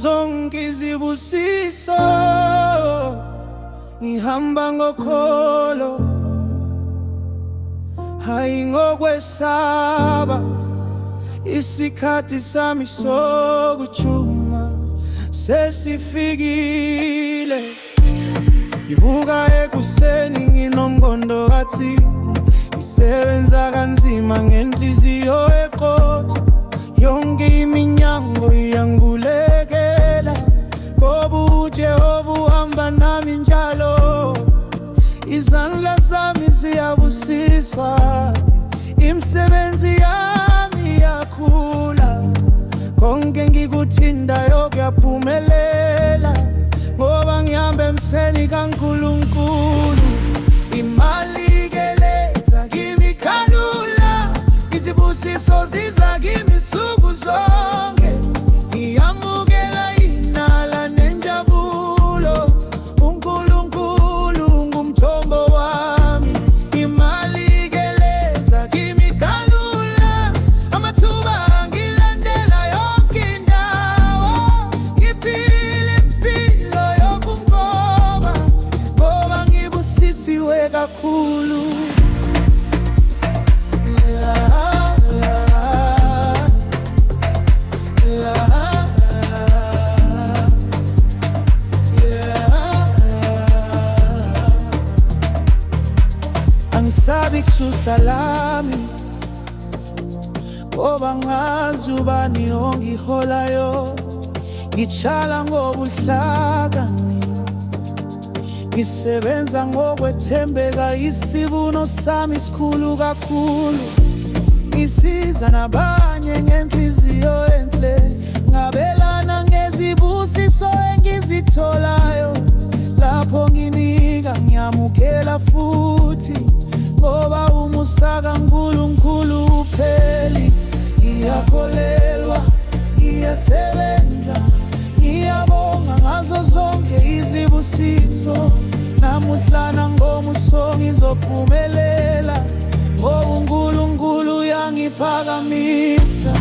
zonke izibusiso, ngihamba ngokholo hayi ngokwesaba. Isikhathi sami sokuthuma sesifikile. Ngivuka ekuseni nginomqondo kathini, ngisebenza kanzima ngenhliziyo eqotho. Yonke iminyango iyangivulekela, ngoba uJehova uhamba nami njalo. Izandla zami ziyabusiswa, imisebenzi yami iyakhula. Konke ngikuthindayo kuyaphumelela, ngoba ngihamba emseni kaNkulunkulu. Imali ikeleza kimi kalula, izibusiso ziza kimi nsuku zonke. Ngiyamukela inala nenjabulo, uNkulunkulu ngumthombo wami. Imali ikeleza kimi kalula, amathuba angilandela yonke indawo. Ngiphila impilo yokunqoba, ngoba ngibusisiwe kakhulu. Angisabi kususa lami, ngoba ngazi ubani ongiholayo. Ngitshala ngobuhlakani, ngisebenza ngokwethembeka. Isivuno sami sikhulu kakhulu, ngisiza nabanye ngenhliziyo enhle. Ngabelana ngezibusiso engizitholayo. Lapho nginika ngiyamukela futhi, ngoba umusa kaNkulunkulu upheli. Ngiyakholelwa, ngiyasebenza, ngiyabonga ngazo zonke izibusiso. Namuhla nangomuso ngizophumelela, ngoba uNkulunkulu uyangiphakamisa.